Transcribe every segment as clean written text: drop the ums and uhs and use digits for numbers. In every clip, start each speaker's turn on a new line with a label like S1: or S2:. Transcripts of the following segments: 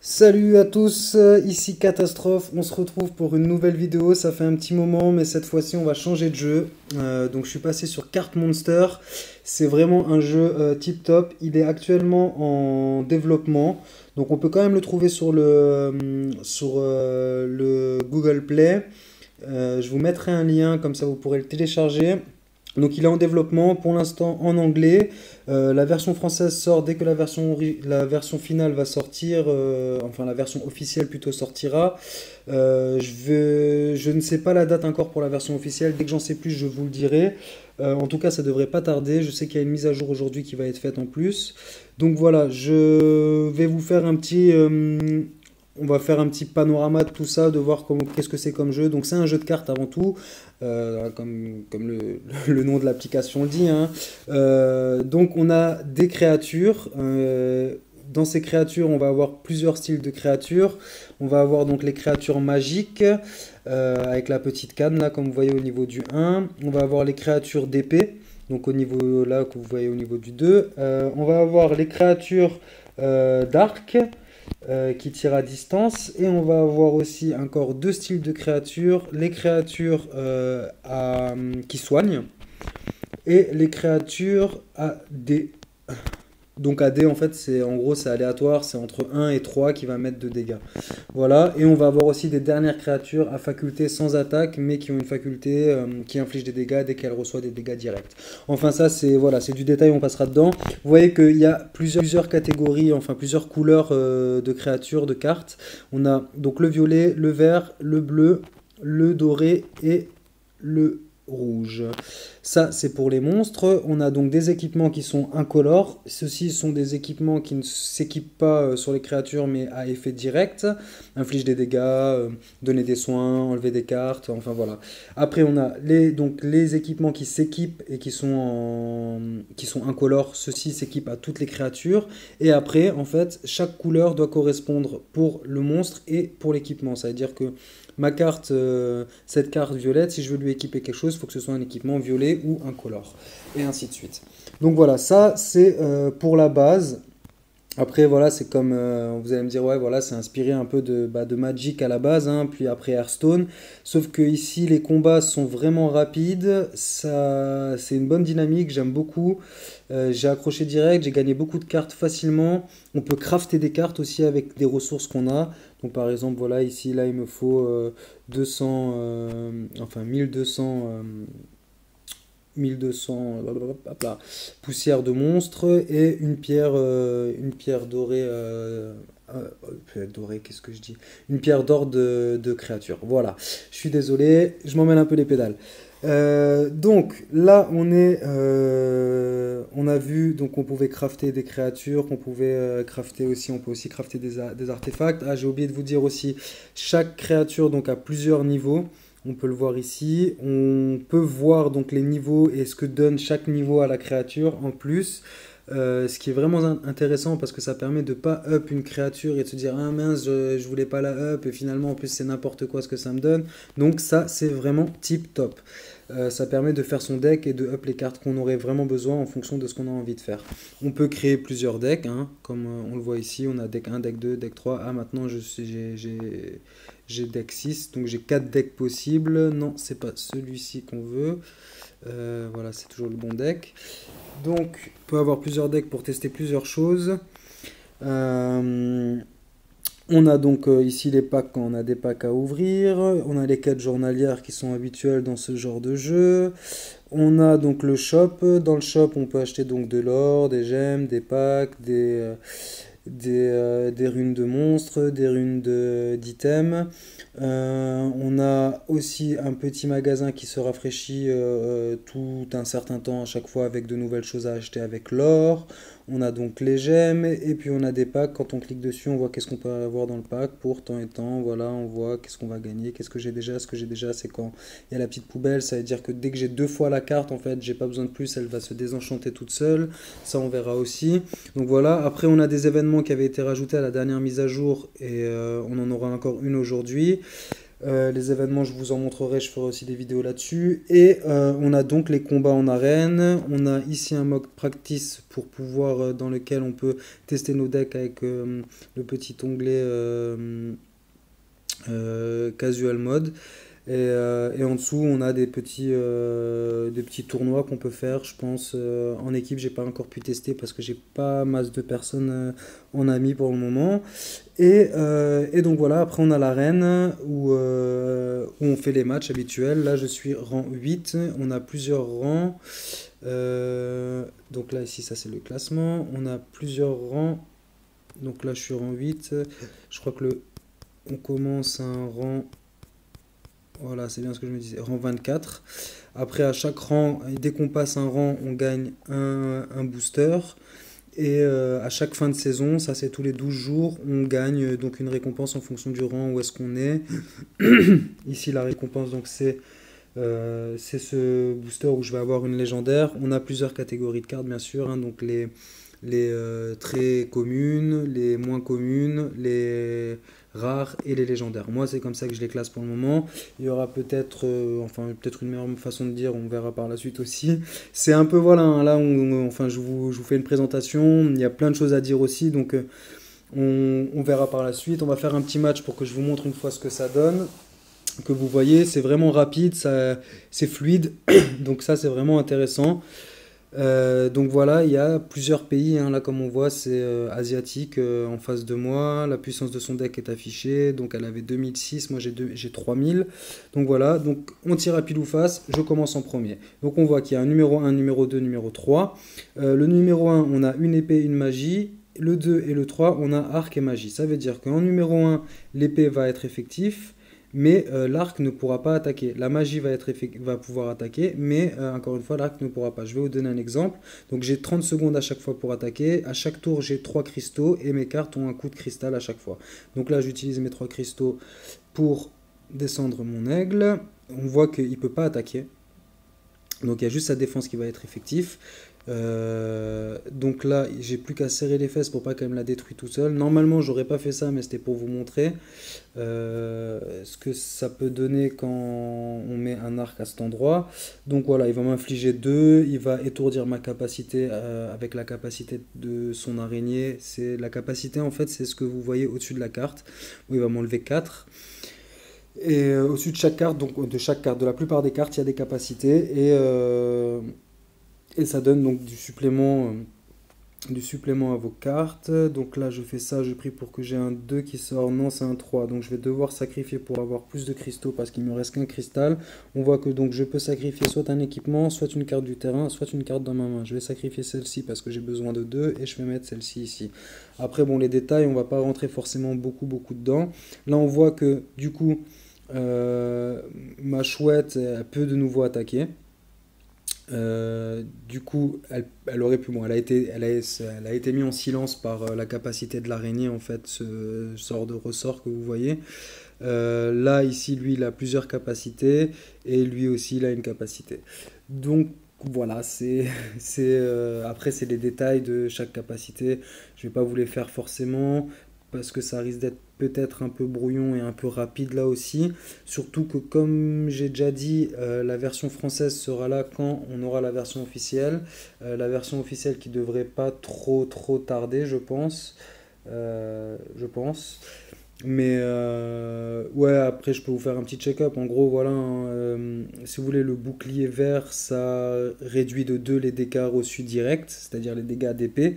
S1: Salut à tous, ici Catastrophe, on se retrouve pour une nouvelle vidéo, ça fait un petit moment mais cette fois-ci on va changer de jeu. Donc je suis passé sur Card Monster, c'est vraiment un jeu tip top, il est actuellement en développement, donc on peut quand même le trouver sur le Google Play. Je vous mettrai un lien, comme ça vous pourrez le télécharger. Donc il est en développement pour l'instant en anglais. La version française sort dès que la version finale va sortir, enfin la version officielle plutôt sortira. Je ne sais pas la date encore pour la version officielle. Dès que j'en sais plus, je vous le dirai. En tout cas, ça devrait pas tarder. Je sais qu'il y a une mise à jour aujourd'hui qui va être faite en plus. Donc voilà, je vais vous faire on va faire un petit panorama de tout ça, de voir qu'est-ce que c'est comme jeu. Donc c'est un jeu de cartes avant tout, comme le nom de l'application le dit, hein. Donc on a des créatures. Dans ces créatures, on va avoir plusieurs styles de créatures. On va avoir donc les créatures magiques, avec la petite canne là, comme vous voyez au niveau du 1. On va avoir les créatures d'épée, donc au niveau là que vous voyez au niveau du 2. On va avoir les créatures d'arc, qui tirent à distance. Et on va avoir aussi encore deux styles de créatures. Les créatures qui soignent et les créatures AD. Donc AD en fait c'est en gros c'est aléatoire, c'est entre 1 et 3 qui va mettre de dégâts. Voilà, et on va avoir aussi des dernières créatures à faculté sans attaque mais qui ont une faculté qui inflige des dégâts dès qu'elle reçoit des dégâts directs. Enfin ça c'est voilà, c'est du détail, on passera dedans. Vous voyez qu'il y a plusieurs catégories, enfin plusieurs couleurs de créatures, de cartes. On a donc le violet, le vert, le bleu, le doré et le rouge. Ça, c'est pour les monstres. On a donc des équipements qui sont incolores. Ceux-ci sont des équipements qui ne s'équipent pas sur les créatures, mais à effet direct. Inflige des dégâts, donner des soins, enlever des cartes, enfin voilà. Après, on a donc, les équipements qui s'équipent et qui sont incolores. Ceux-ci s'équipent à toutes les créatures. Et après, en fait, chaque couleur doit correspondre pour le monstre et pour l'équipement. Ça veut dire que ma carte, cette carte violette, si je veux lui équiper quelque chose, il faut que ce soit un équipement violet ou incolore. Et ainsi de suite. Donc voilà, ça c'est pour la base. Après voilà, c'est comme, vous allez me dire, ouais voilà, c'est inspiré un peu de Magic à la base, hein, puis après Hearthstone. Sauf que ici les combats sont vraiment rapides, ça, c'est une bonne dynamique, j'aime beaucoup. J'ai accroché direct, j'ai gagné beaucoup de cartes facilement. On peut crafter des cartes aussi avec des ressources qu'on a. Donc par exemple, voilà, ici, là, il me faut 200, enfin 1200, 1200 hop là, poussières de monstres et une pierre dorée, dorée, qu'est-ce que je dis? Une pierre d'or de créature. Voilà, je suis désolé, je m'emmène un peu les pédales. Donc là on a vu donc on pouvait crafter des créatures, qu'on pouvait crafter aussi, on peut aussi crafter des artefacts. Ah j'ai oublié de vous dire aussi, chaque créature donc a plusieurs niveaux. On peut le voir ici. On peut voir donc les niveaux et ce que donne chaque niveau à la créature en plus. Ce qui est vraiment intéressant parce que ça permet de pas up une créature et de se dire ah mince je voulais pas la up et finalement en plus c'est n'importe quoi ce que ça me donne. Donc ça c'est vraiment tip top. Ça permet de faire son deck et de up les cartes qu'on aurait vraiment besoin en fonction de ce qu'on a envie de faire. On peut créer plusieurs decks, hein, comme on le voit ici. On a deck 1, deck 2, deck 3. Ah maintenant j'ai deck 6, donc j'ai 4 decks possibles. Non, c'est pas celui-ci qu'on veut. Voilà, c'est toujours le bon deck. Donc, on peut avoir plusieurs decks pour tester plusieurs choses. On a donc ici les packs quand on a des packs à ouvrir. On a les quêtes journalières qui sont habituelles dans ce genre de jeu. On a donc le shop. Dans le shop, on peut acheter donc de l'or, des gemmes, des packs, des runes de monstres, des runes d'items. On a aussi un petit magasin qui se rafraîchit tout un certain temps à chaque fois avec de nouvelles choses à acheter avec l'or. On a donc les gemmes et puis on a des packs. Quand on clique dessus, on voit qu'est-ce qu'on peut avoir dans le pack pour temps et temps. Voilà, on voit qu'est-ce qu'on va gagner, qu'est-ce que j'ai déjà. Ce que j'ai déjà, c'est quand il y a la petite poubelle. Ça veut dire que dès que j'ai deux fois la carte, en fait, j'ai pas besoin de plus. Elle va se désenchanter toute seule. Ça, on verra aussi. Donc voilà. Après, on a des événements qui avaient été rajoutés à la dernière mise à jour et on en aura encore une aujourd'hui. Les événements, je vous en montrerai, je ferai aussi des vidéos là-dessus. Et on a donc les combats en arène. On a ici un mock practice pour pouvoir, dans lequel on peut tester nos decks avec le petit onglet casual mode. Et en dessous, on a des petits tournois qu'on peut faire, je pense, en équipe. J'ai pas encore pu tester parce que j'ai pas masse de personnes en ami pour le moment. Et donc voilà, après on a l'arène où on fait les matchs habituels. Là, je suis rang 8. On a plusieurs rangs. Donc là, ici, ça c'est le classement. On a plusieurs rangs. Donc là, je suis rang 8. Je crois que on commence un rang. Voilà, c'est bien ce que je me disais. Rang 24. Après, à chaque rang, dès qu'on passe un rang, on gagne un booster. Et à chaque fin de saison, ça c'est tous les 12 jours, on gagne donc une récompense en fonction du rang où est-ce qu'on est. Ici, la récompense, donc c'est ce booster où je vais avoir une légendaire. On a plusieurs catégories de cartes, bien sûr, hein, donc les très communes, les moins communes, les rares et les légendaires. Moi, c'est comme ça que je les classe pour le moment. Il y aura peut-être peut-être une meilleure façon de dire, on verra par la suite aussi. C'est un peu, voilà, hein, là, enfin, je vous fais une présentation. Il y a plein de choses à dire aussi, donc on verra par la suite. On va faire un petit match pour que je vous montre une fois ce que ça donne. Que vous voyez, c'est vraiment rapide, c'est fluide, donc ça, c'est vraiment intéressant. Donc voilà, il y a plusieurs pays, hein, là comme on voit c'est asiatique en face de moi, la puissance de son deck est affichée, donc elle avait 2006, moi j'ai 3000, donc voilà, donc on tire à pile ou face, je commence en premier. Donc on voit qu'il y a un numéro 1, numéro 2, numéro 3, le numéro 1 on a une épée, une magie, le 2 et le 3 on a arc et magie, ça veut dire qu'en numéro 1 l'épée va être effective, mais l'arc ne pourra pas attaquer. La magie va pouvoir attaquer, mais encore une fois, l'arc ne pourra pas. Je vais vous donner un exemple. Donc j'ai 30 secondes à chaque fois pour attaquer. À chaque tour, j'ai 3 cristaux et mes cartes ont un coup de cristal à chaque fois. Donc là, j'utilise mes 3 cristaux pour descendre mon aigle. On voit qu'il ne peut pas attaquer. Donc il y a juste sa défense qui va être effective. Donc là, j'ai plus qu'à serrer les fesses pour pas qu'elle me la détruise tout seul. Normalement, j'aurais pas fait ça, mais c'était pour vous montrer ce que ça peut donner quand on met un arc à cet endroit. Donc voilà, il va m'infliger 2, il va étourdir ma capacité avec la capacité de son araignée. C'est la capacité, en fait, c'est ce que vous voyez au-dessus de la carte. Où il va m'enlever 4. Et au-dessus de chaque carte, donc de chaque carte, de la plupart des cartes, il y a des capacités et ça donne donc du supplément à vos cartes. Donc là, je fais ça, je prie pour que j'ai un 2 qui sort. Non, c'est un 3. Donc je vais devoir sacrifier pour avoir plus de cristaux parce qu'il me reste qu'un cristal. On voit que donc je peux sacrifier soit un équipement, soit une carte du terrain, soit une carte dans ma main. Je vais sacrifier celle-ci parce que j'ai besoin de 2 et je vais mettre celle-ci ici. Après, bon, les détails, on va pas rentrer forcément beaucoup dedans. Là, on voit que du coup, ma chouette, elle peut de nouveau attaquer. Du coup, elle aurait pu. Bon, elle a été mise en silence par la capacité de l'araignée, en fait, ce sort de ressort que vous voyez. Là, ici, lui, il a plusieurs capacités et lui aussi, il a une capacité. Donc, voilà, après, c'est les détails de chaque capacité. Je vais pas vous les faire forcément parce que ça risque d'être peut-être un peu brouillon et un peu rapide là aussi. Surtout que comme j'ai déjà dit, la version française sera là quand on aura la version officielle. La version officielle qui devrait pas trop tarder, je pense. Je pense. Mais ouais, après je peux vous faire un petit check-up. En gros, voilà, hein, si vous voulez, le bouclier vert, ça réduit de 2 les dégâts reçus directs, c'est-à-dire les dégâts d'épée.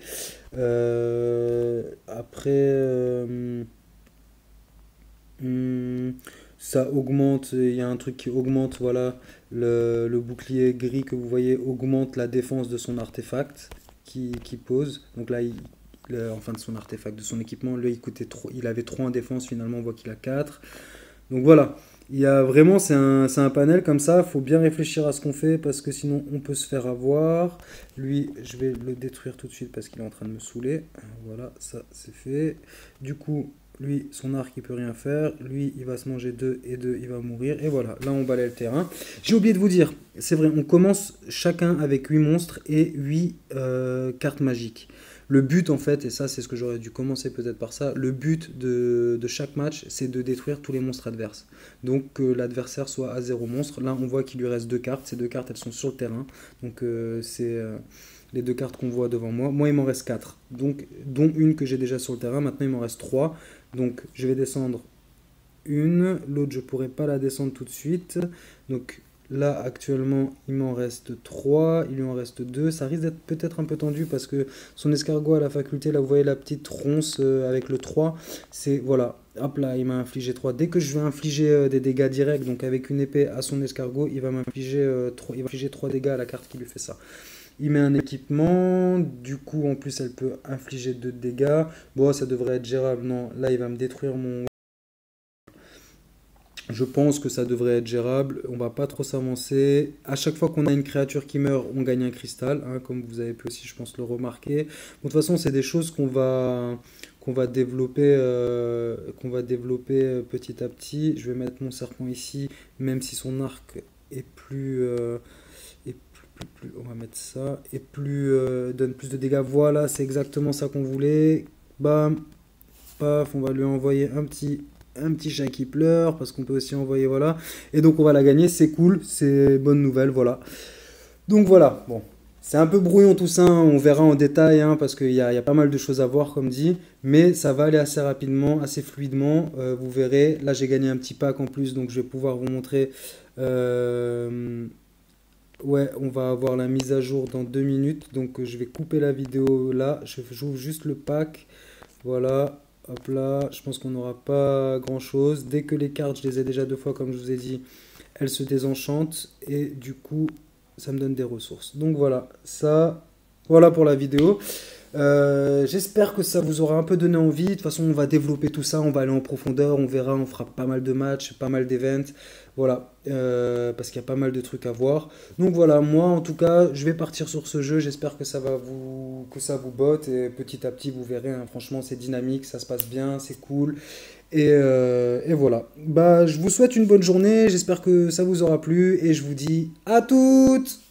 S1: Après, ça augmente, il y a un truc qui augmente, voilà, le bouclier gris que vous voyez augmente la défense de son artefact qui pose. Donc là, enfin de son artefact, de son équipement, là il avait 3 en défense, finalement on voit qu'il a 4. Donc voilà, il y a vraiment, c'est un panel comme ça, il faut bien réfléchir à ce qu'on fait parce que sinon on peut se faire avoir. Lui, je vais le détruire tout de suite parce qu'il est en train de me saouler. Voilà, ça c'est fait. Du coup, lui, son arc, il peut rien faire. Lui, il va se manger 2 et 2, il va mourir. Et voilà, là, on balaye le terrain. J'ai oublié de vous dire, c'est vrai, on commence chacun avec 8 monstres et 8 cartes magiques. Le but en fait, et ça c'est ce que j'aurais dû commencer peut-être par ça, le but de chaque match c'est de détruire tous les monstres adverses. Donc que l'adversaire soit à 0 monstre. Là on voit qu'il lui reste 2 cartes, ces 2 cartes elles sont sur le terrain. Donc c'est les 2 cartes qu'on voit devant moi. Moi il m'en reste 4, donc, dont une que j'ai déjà sur le terrain, maintenant il m'en reste 3. Donc je vais descendre une, l'autre je pourrais pas la descendre tout de suite. Donc là actuellement il m'en reste 3, il lui en reste 2. Ça risque d'être peut-être un peu tendu parce que son escargot à la faculté, là vous voyez la petite ronce avec le 3, c'est voilà, hop là il m'a infligé 3. Dès que je vais infliger des dégâts directs, donc avec une épée à son escargot, il va m'infliger 3, il va infliger 3 dégâts à la carte qui lui fait ça. Il met un équipement, du coup en plus elle peut infliger 2 dégâts. Bon ça devrait être gérable, non, là il va me détruire mon... Je pense que ça devrait être gérable, on va pas trop s'avancer. À chaque fois qu'on a une créature qui meurt, on gagne un cristal, hein, comme vous avez pu aussi, je pense, le remarquer. Bon, de toute façon, c'est des choses qu'on va développer petit à petit. Je vais mettre mon serpent ici, même si son arc est on va mettre ça, donne plus de dégâts. Voilà, c'est exactement ça qu'on voulait. Bam, paf, on va lui envoyer un petit chat qui pleure, parce qu'on peut aussi envoyer, voilà. Et donc on va la gagner, c'est cool, c'est bonne nouvelle, voilà. Donc voilà, bon, c'est un peu brouillon tout ça, hein, on verra en détail, hein, parce qu'il y a pas mal de choses à voir, comme dit, mais ça va aller assez rapidement, assez fluidement, vous verrez. Là j'ai gagné un petit pack en plus, donc je vais pouvoir vous montrer. Ouais, on va avoir la mise à jour dans 2 minutes, donc je vais couper la vidéo là, j'ouvre juste le pack, voilà. Hop là, je pense qu'on n'aura pas grand chose. Dès que les cartes, je les ai déjà 2 fois, comme je vous ai dit, elles se désenchantent. Et du coup, ça me donne des ressources. Donc voilà, voilà pour la vidéo. J'espère que ça vous aura un peu donné envie. De toute façon, on va développer tout ça, on va aller en profondeur, on verra, on fera pas mal de matchs, pas mal d'events. Voilà, parce qu'il y a pas mal de trucs à voir. Donc voilà, moi en tout cas, je vais partir sur ce jeu. J'espère que que ça vous botte. Et petit à petit, vous verrez, hein, franchement, c'est dynamique, ça se passe bien, c'est cool. Et voilà. Bah, je vous souhaite une bonne journée. J'espère que ça vous aura plu. Et je vous dis à toutes!